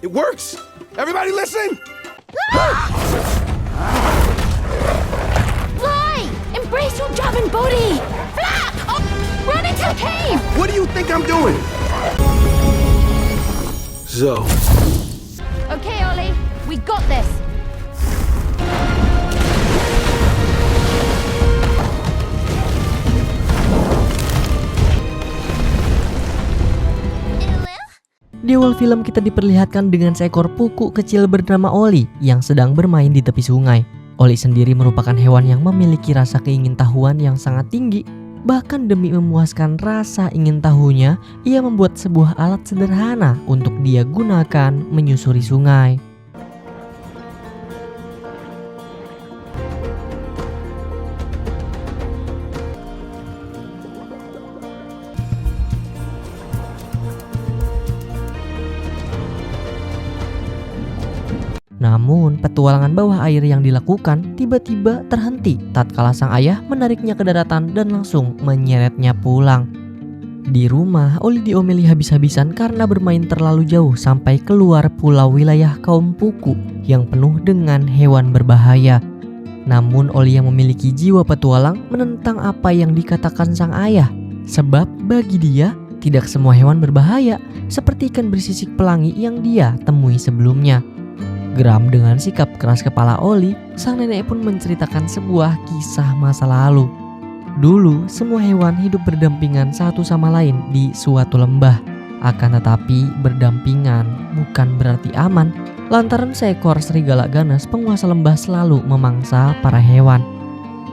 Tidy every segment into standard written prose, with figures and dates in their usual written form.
It works! Everybody listen! Fly! Embrace your Javan body! Flap! Oh, run into the cave! What do you think I'm doing? So, Okay, Ollie, we got this. Di awal film kita diperlihatkan dengan seekor puku kecil bernama Ollie yang sedang bermain di tepi sungai. Ollie sendiri merupakan hewan yang memiliki rasa keingintahuan yang sangat tinggi. Bahkan demi memuaskan rasa ingin tahunya, ia membuat sebuah alat sederhana untuk dia gunakan menyusuri sungai. Namun, petualangan bawah air yang dilakukan tiba-tiba terhenti tatkala sang ayah menariknya ke daratan dan langsung menyeretnya pulang. Di rumah, Ollie diomeli habis-habisan karena bermain terlalu jauh sampai keluar pulau wilayah kaum Puku yang penuh dengan hewan berbahaya. Namun, Ollie yang memiliki jiwa petualang menentang apa yang dikatakan sang ayah. Sebab bagi dia, tidak semua hewan berbahaya, seperti ikan bersisik pelangi yang dia temui sebelumnya. Geram dengan sikap keras kepala Ollie, sang nenek pun menceritakan sebuah kisah masa lalu. Dulu, semua hewan hidup berdampingan satu sama lain di suatu lembah. Akan tetapi, berdampingan bukan berarti aman, lantaran seekor serigala ganas penguasa lembah selalu memangsa para hewan.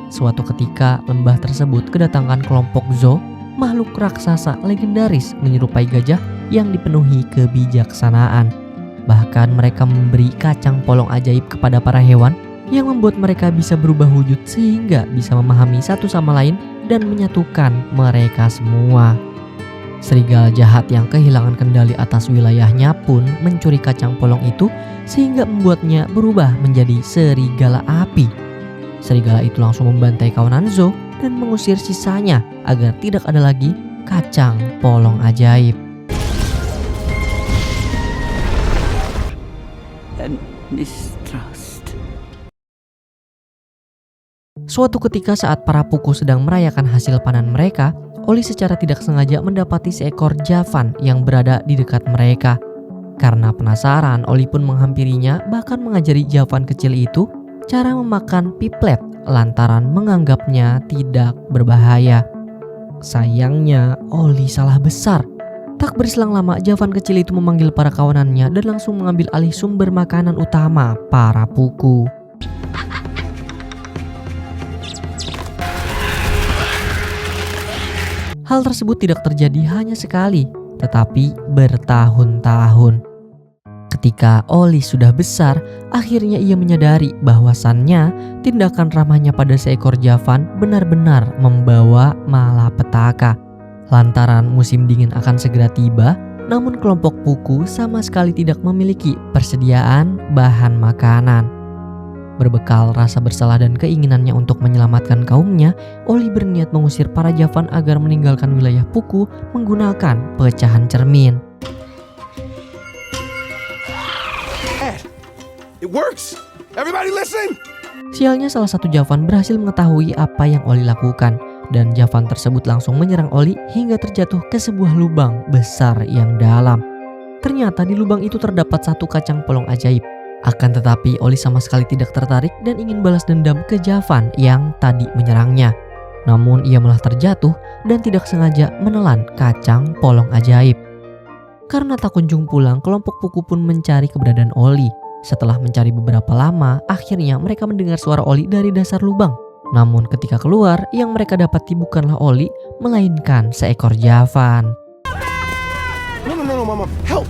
Suatu ketika, lembah tersebut kedatangan kelompok Zo, makhluk raksasa legendaris menyerupai gajah yang dipenuhi kebijaksanaan. Bahkan mereka memberi kacang polong ajaib kepada para hewan yang membuat mereka bisa berubah wujud sehingga bisa memahami satu sama lain dan menyatukan mereka semua. Serigala jahat yang kehilangan kendali atas wilayahnya pun mencuri kacang polong itu sehingga membuatnya berubah menjadi serigala api. Serigala itu langsung membantai kawanan Zo dan mengusir sisanya agar tidak ada lagi kacang polong ajaib. Mistrust. Suatu ketika saat para Puku sedang merayakan hasil panen mereka, Ollie secara tidak sengaja mendapati seekor Javan yang berada di dekat mereka. Karena penasaran, Ollie pun menghampirinya bahkan mengajari Javan kecil itu cara memakan piplet lantaran menganggapnya tidak berbahaya. Sayangnya, Ollie salah besar. Tak berselang lama, Javan kecil itu memanggil para kawanannya dan langsung mengambil alih sumber makanan utama para Puku. Hal tersebut tidak terjadi hanya sekali, tetapi bertahun-tahun. Ketika Ollie sudah besar, akhirnya ia menyadari bahwasannya tindakan ramahnya pada seekor Javan benar-benar membawa malapetaka. Lantaran musim dingin akan segera tiba, namun kelompok Puku sama sekali tidak memiliki persediaan bahan makanan. Berbekal rasa bersalah dan keinginannya untuk menyelamatkan kaumnya, Ollie berniat mengusir para Javan agar meninggalkan wilayah Puku menggunakan pecahan cermin. it works! Everybody listen! Sialnya salah satu Javan berhasil mengetahui apa yang Ollie lakukan. Dan Javan tersebut langsung menyerang Ollie hingga terjatuh ke sebuah lubang besar yang dalam. Ternyata di lubang itu terdapat satu kacang polong ajaib. Akan tetapi Ollie sama sekali tidak tertarik dan ingin balas dendam ke Javan yang tadi menyerangnya. Namun ia malah terjatuh dan tidak sengaja menelan kacang polong ajaib. Karena tak kunjung pulang, kelompok Puku pun mencari keberadaan Ollie. Setelah mencari beberapa lama, akhirnya mereka mendengar suara Ollie dari dasar lubang. Namun ketika keluar, yang mereka dapati bukanlah Ollie, melainkan seekor Javan. No, Mama. Help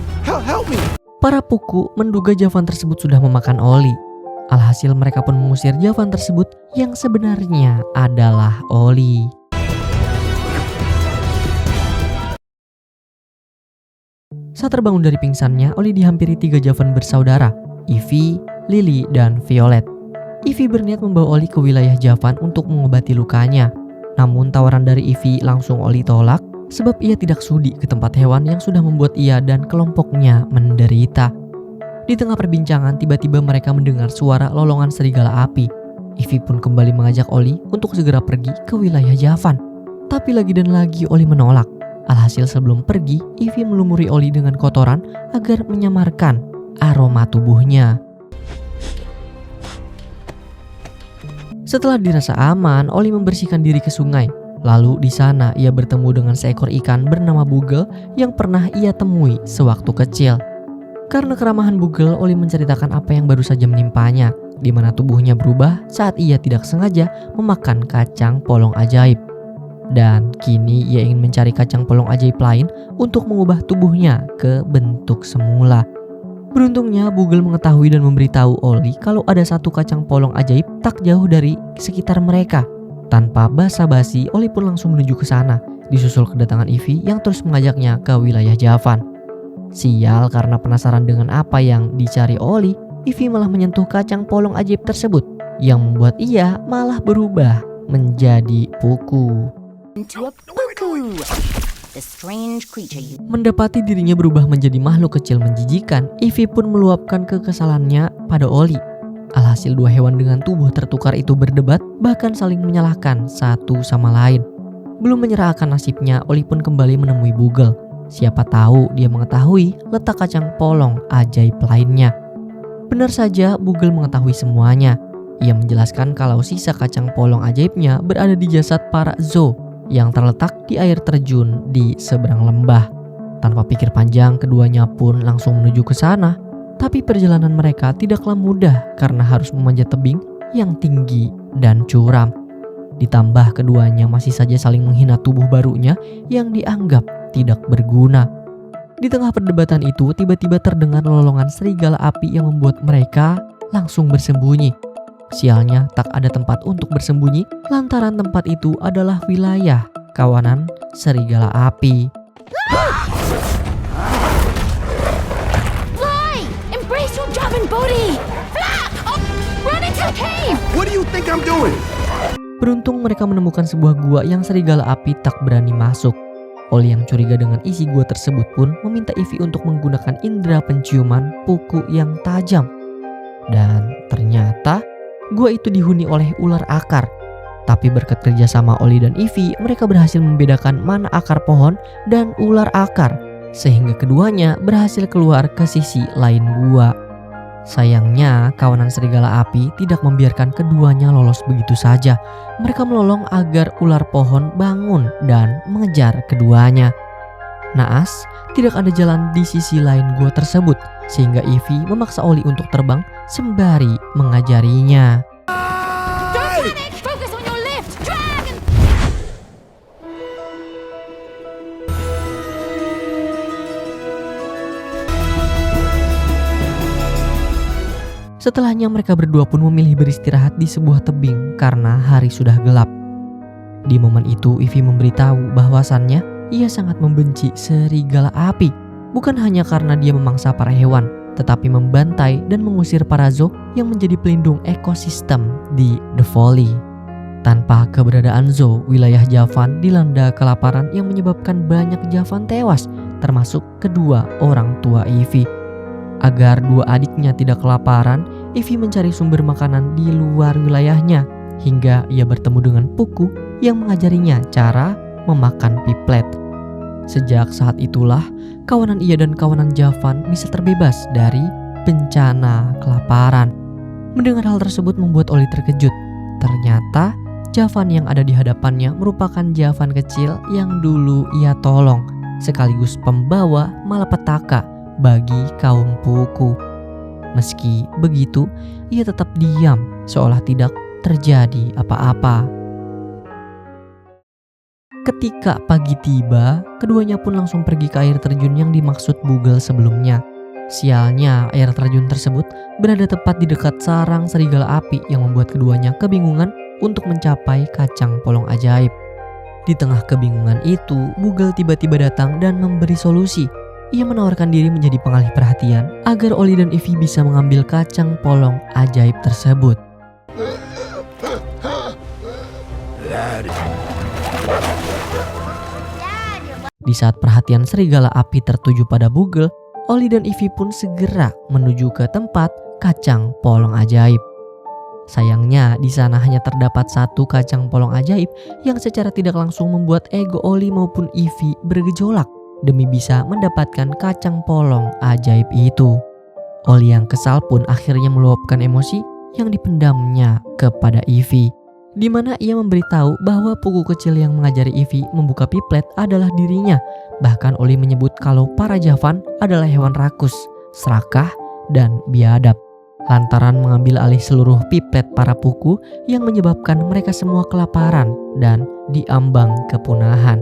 me! Para Puku menduga Javan tersebut sudah memakan Ollie. Alhasil mereka pun mengusir Javan tersebut yang sebenarnya adalah Ollie. Saat terbangun dari pingsannya, Ollie dihampiri 3 Javan bersaudara, Ivy, Lily, dan Violet. Ivy berniat membawa Ollie ke wilayah Javan untuk mengobati lukanya. Namun tawaran dari Ivy langsung Ollie tolak sebab ia tidak sudi ke tempat hewan yang sudah membuat ia dan kelompoknya menderita. Di tengah perbincangan, tiba-tiba mereka mendengar suara lolongan serigala api. Ivy pun kembali mengajak Oli untuk segera pergi ke wilayah Javan. Tapi lagi dan lagi Oli menolak. Alhasil sebelum pergi, Ivy melumuri Oli dengan kotoran agar menyamarkan aroma tubuhnya. Setelah dirasa aman, Oli membersihkan diri ke sungai. Lalu di sana ia bertemu dengan seekor ikan bernama Bugel yang pernah ia temui sewaktu kecil. Karena keramahan Bugel, Oli menceritakan apa yang baru saja menimpanya, di mana tubuhnya berubah saat ia tidak sengaja memakan kacang polong ajaib. Dan kini ia ingin mencari kacang polong ajaib lain untuk mengubah tubuhnya ke bentuk semula. Beruntungnya Bugel mengetahui dan memberitahu Oli kalau ada satu kacang polong ajaib tak jauh dari sekitar mereka. Tanpa basa-basi, Oli pun langsung menuju ke sana, disusul kedatangan Ivy yang terus mengajaknya ke wilayah Javan. Sial, karena penasaran dengan apa yang dicari Oli, Ivy malah menyentuh kacang polong ajaib tersebut yang membuat ia malah berubah menjadi Puku. Into a Puku, the strange creature you... Mendapati dirinya berubah menjadi makhluk kecil menjijikan, Ivy pun meluapkan kekesalannya pada Oli. Alhasil dua hewan dengan tubuh tertukar itu berdebat, bahkan saling menyalahkan satu sama lain. Belum menyerahkan nasibnya, Oli pun kembali menemui Bugel. Siapa tahu dia mengetahui letak kacang polong ajaib lainnya. Benar saja, Bugel mengetahui semuanya. Ia menjelaskan kalau sisa kacang polong ajaibnya berada di jasad para Zo yang terletak di air terjun di seberang lembah. Tanpa pikir panjang, keduanya pun langsung menuju ke sana. Tapi perjalanan mereka tidaklah mudah karena harus memanjat tebing yang tinggi dan curam. Ditambah keduanya masih saja saling menghina tubuh barunya yang dianggap tidak berguna. Di tengah perdebatan itu, tiba-tiba terdengar lolongan serigala api yang membuat mereka langsung bersembunyi. Sialnya, tak ada tempat untuk bersembunyi lantaran tempat itu adalah wilayah kawanan serigala api. Fly! Embrace your Javan body! Flap! Oh, run into the cave! What do you think I'm doing? Beruntung mereka menemukan sebuah gua yang serigala api tak berani masuk. Oli yang curiga dengan isi gua tersebut pun meminta Ivy untuk menggunakan indera penciuman Puku yang tajam. Dan ternyata gua itu dihuni oleh ular akar. Tapi berkat kerjasama Oli dan Ivy, mereka berhasil membedakan mana akar pohon dan ular akar, sehingga keduanya berhasil keluar ke sisi lain gua. Sayangnya, kawanan serigala api tidak membiarkan keduanya lolos begitu saja. Mereka melolong agar ular pohon bangun dan mengejar keduanya. Naas, tidak ada jalan di sisi lain gua tersebut, sehingga Ivy memaksa Oli untuk terbang sembari mengajarinya. Panic! Focus on your lift! Drag! Setelahnya mereka berdua pun memilih beristirahat di sebuah tebing karena hari sudah gelap. Di momen itu Ivy memberitahu bahwasannya ia sangat membenci serigala api. Bukan hanya karena dia memangsa para hewan, tetapi membantai dan mengusir para Zo yang menjadi pelindung ekosistem di The Valley. Tanpa keberadaan Zo, wilayah Javan dilanda kelaparan yang menyebabkan banyak Javan tewas, termasuk kedua orang tua Ivy. Agar dua adiknya tidak kelaparan, Ivy mencari sumber makanan di luar wilayahnya, hingga ia bertemu dengan Puku yang mengajarinya cara memakan piplet. Sejak saat itulah, kawanan ia dan kawanan Javan bisa terbebas dari bencana kelaparan. Mendengar hal tersebut membuat Oli terkejut. Ternyata Javan yang ada di hadapannya merupakan Javan kecil yang dulu ia tolong, sekaligus pembawa malapetaka bagi kaum Puku. Meski begitu, ia tetap diam seolah tidak terjadi apa-apa. Ketika pagi tiba, keduanya pun langsung pergi ke air terjun yang dimaksud Bugel sebelumnya. Sialnya, air terjun tersebut berada tepat di dekat sarang serigala api yang membuat keduanya kebingungan untuk mencapai kacang polong ajaib. Di tengah kebingungan itu, Bugel tiba-tiba datang dan memberi solusi. Ia menawarkan diri menjadi pengalih perhatian agar Oli dan Ivy bisa mengambil kacang polong ajaib tersebut. Di saat perhatian serigala api tertuju pada Bugel, Oli dan Ivy pun segera menuju ke tempat kacang polong ajaib. Sayangnya di sana hanya terdapat satu kacang polong ajaib yang secara tidak langsung membuat ego Oli maupun Ivy bergejolak demi bisa mendapatkan kacang polong ajaib itu. Oli yang kesal pun akhirnya meluapkan emosi yang dipendamnya kepada Ivy, di mana ia memberitahu bahwa pugu kecil yang mengajari Ivy membuka piplet adalah dirinya. Bahkan Oli menyebut kalau para Javan adalah hewan rakus, serakah, dan biadab, lantaran mengambil alih seluruh piplet para puku yang menyebabkan mereka semua kelaparan dan diambang kepunahan.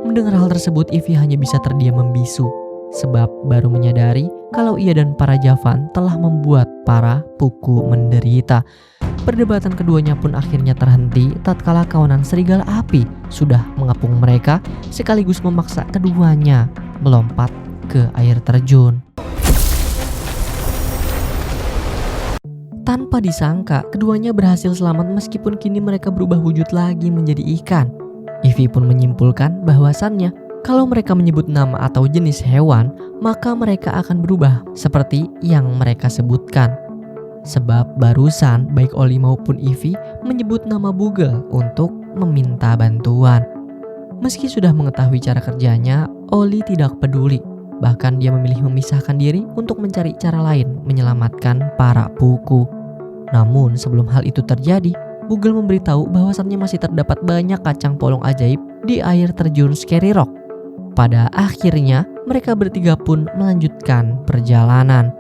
Mendengar hal tersebut, Ivy hanya bisa terdiam membisu, sebab baru menyadari kalau ia dan para Javan telah membuat para puku menderita. Perdebatan keduanya pun akhirnya terhenti tatkala kawanan serigala api sudah mengepung mereka, sekaligus memaksa keduanya melompat ke air terjun. Tanpa disangka, keduanya berhasil selamat meskipun kini mereka berubah wujud lagi menjadi ikan. Ivy pun menyimpulkan bahwasannya kalau mereka menyebut nama atau jenis hewan, maka mereka akan berubah seperti yang mereka sebutkan. Sebab barusan baik Oli maupun Ivy menyebut nama Bugle untuk meminta bantuan. Meski sudah mengetahui cara kerjanya, Oli tidak peduli. Bahkan dia memilih memisahkan diri untuk mencari cara lain menyelamatkan para puku. Namun sebelum hal itu terjadi, Bugle memberitahu bahwasannya masih terdapat banyak kacang polong ajaib di air terjun Scary Rock. Pada akhirnya mereka bertiga pun melanjutkan perjalanan.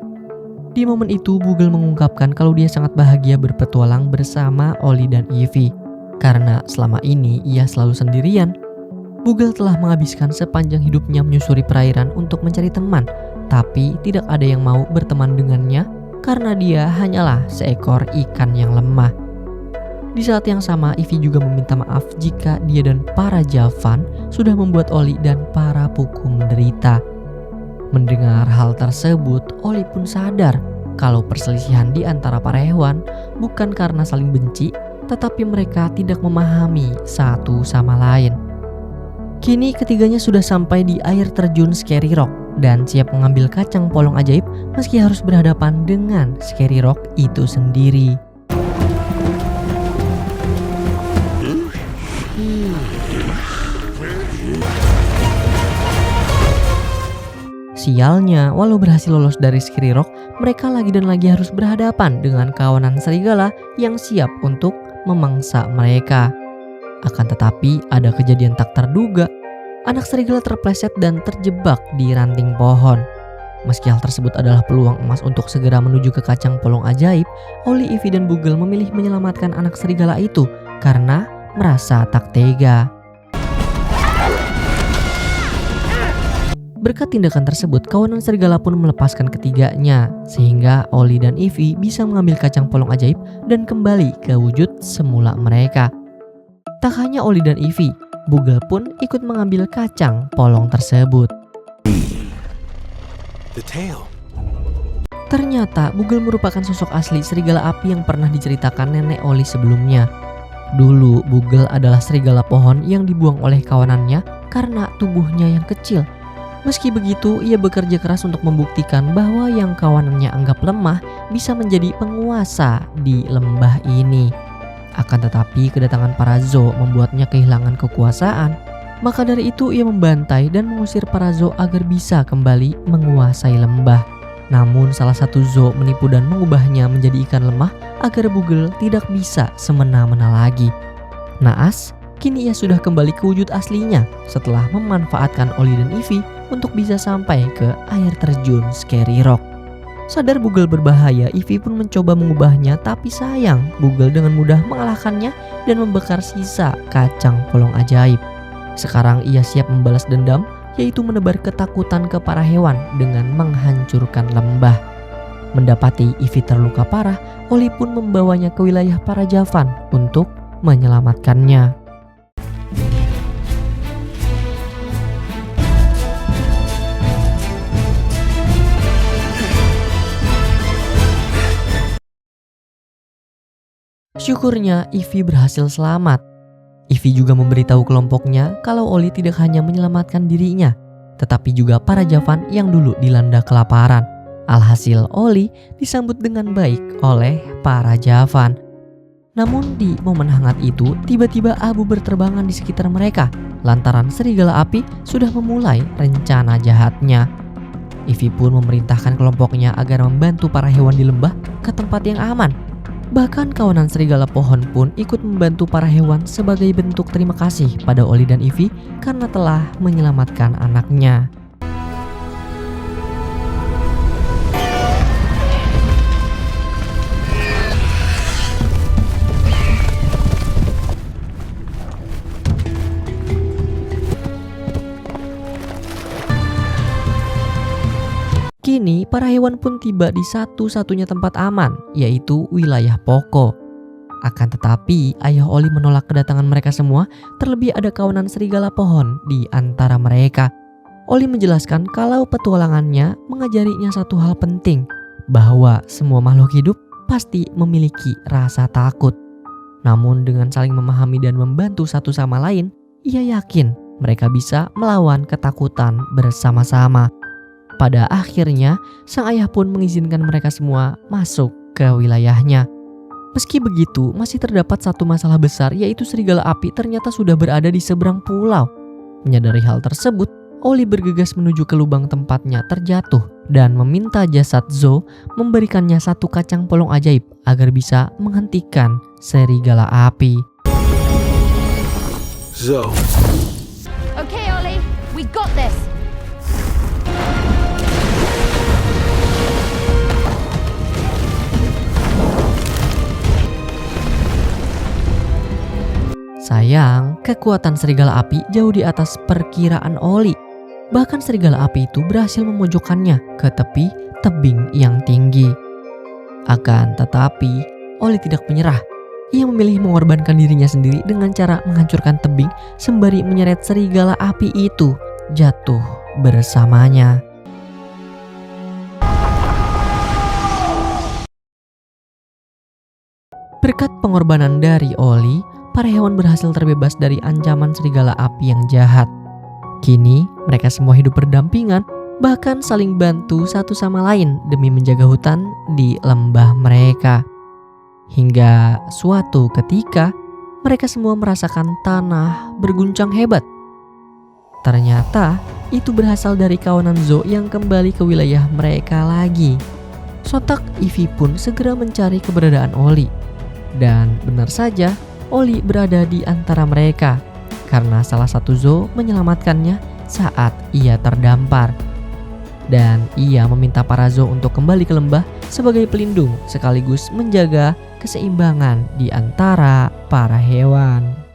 Di momen itu Bugle mengungkapkan kalau dia sangat bahagia berpetualang bersama Oli dan Ivy. Karena selama ini ia selalu sendirian. Bugle telah menghabiskan sepanjang hidupnya menyusuri perairan untuk mencari teman, tapi tidak ada yang mau berteman dengannya karena dia hanyalah seekor ikan yang lemah. Di saat yang sama, Ivy juga meminta maaf jika dia dan para Javan sudah membuat Oli dan para puku menderita. Mendengar hal tersebut, Oli pun sadar kalau perselisihan di antara para hewan bukan karena saling benci, tetapi mereka tidak memahami satu sama lain. Kini ketiganya sudah sampai di air terjun Scary Rock dan siap mengambil kacang polong ajaib meski harus berhadapan dengan Scary Rock itu sendiri. Sialnya, walau berhasil lolos dari Scary Rock, mereka lagi dan lagi harus berhadapan dengan kawanan serigala yang siap untuk memangsa mereka. Akan tetapi ada kejadian tak terduga. Anak serigala terpleset dan terjebak di ranting pohon. Meski hal tersebut adalah peluang emas untuk segera menuju ke kacang polong ajaib, Oli, Ivy, dan Bugle memilih menyelamatkan anak serigala itu karena merasa tak tega. Berkat tindakan tersebut, kawanan serigala pun melepaskan ketiganya, sehingga Oli dan Ivy bisa mengambil kacang polong ajaib dan kembali ke wujud semula mereka. Tak hanya Oli dan Ivy, Bugle pun ikut mengambil kacang polong tersebut. The tail. Ternyata Bugle merupakan sosok asli serigala api yang pernah diceritakan nenek Oli sebelumnya. Dulu Bugle adalah serigala pohon yang dibuang oleh kawanannya karena tubuhnya yang kecil. Meski begitu, ia bekerja keras untuk membuktikan bahwa yang kawanannya anggap lemah bisa menjadi penguasa di lembah ini. Akan tetapi kedatangan para Zo membuatnya kehilangan kekuasaan. Maka dari itu ia membantai dan mengusir para Zo agar bisa kembali menguasai lembah. Namun salah satu Zo menipu dan mengubahnya menjadi ikan lemah agar Bugle tidak bisa semena-mena lagi. Naas, kini ia sudah kembali ke wujud aslinya setelah memanfaatkan Oli dan Ivy untuk bisa sampai ke air terjun Scary Rock. Sadar Bugle berbahaya, Ivy pun mencoba mengubahnya, tapi sayang Bugle dengan mudah mengalahkannya dan membakar sisa kacang polong ajaib. Sekarang ia siap membalas dendam, yaitu menebar ketakutan ke para hewan dengan menghancurkan lembah. Mendapati Ivy terluka parah, Oli pun membawanya ke wilayah para Javan untuk menyelamatkannya. Syukurnya Ivy berhasil selamat. Ivy juga memberitahu kelompoknya kalau Oli tidak hanya menyelamatkan dirinya, tetapi juga para Javan yang dulu dilanda kelaparan. Alhasil Oli disambut dengan baik oleh para Javan. Namun di momen hangat itu tiba-tiba abu berterbangan di sekitar mereka lantaran serigala api sudah memulai rencana jahatnya. Ivy pun memerintahkan kelompoknya agar membantu para hewan di lembah ke tempat yang aman. Bahkan kawanan serigala pohon pun ikut membantu para hewan sebagai bentuk terima kasih pada Oli dan Ivy karena telah menyelamatkan anaknya. Kini para hewan pun tiba di satu-satunya tempat aman, yaitu wilayah Poco. Akan tetapi ayah Oli menolak kedatangan mereka semua, terlebih ada kawanan serigala pohon di antara mereka. Oli menjelaskan kalau petualangannya mengajarinya satu hal penting, bahwa semua makhluk hidup pasti memiliki rasa takut. Namun dengan saling memahami dan membantu satu sama lain, ia yakin mereka bisa melawan ketakutan bersama-sama. Pada akhirnya, sang ayah pun mengizinkan mereka semua masuk ke wilayahnya. Meski begitu, masih terdapat satu masalah besar, yaitu serigala api ternyata sudah berada di seberang pulau. Menyadari hal tersebut, Oli bergegas menuju ke lubang tempatnya terjatuh dan meminta jasad Zo memberikannya satu kacang polong ajaib agar bisa menghentikan serigala api. Zo. Okay, Ollie, we got this. Sayang, kekuatan serigala api jauh di atas perkiraan Oli. Bahkan serigala api itu berhasil memojokkannya ke tepi tebing yang tinggi. Akan tetapi, Oli tidak menyerah. Ia memilih mengorbankan dirinya sendiri dengan cara menghancurkan tebing sembari menyeret serigala api itu jatuh bersamanya. Berkat pengorbanan dari Oli, para hewan berhasil terbebas dari ancaman serigala api yang jahat. Kini, mereka semua hidup berdampingan, bahkan saling bantu satu sama lain demi menjaga hutan di lembah mereka. Hingga suatu ketika, mereka semua merasakan tanah berguncang hebat. Ternyata, itu berasal dari kawanan Zo yang kembali ke wilayah mereka lagi. Sontak, Ivy pun segera mencari keberadaan Oli. Dan benar saja, Oli berada di antara mereka karena salah satu Zo menyelamatkannya saat ia terdampar. Dan ia meminta para Zo untuk kembali ke lembah sebagai pelindung sekaligus menjaga keseimbangan di antara para hewan.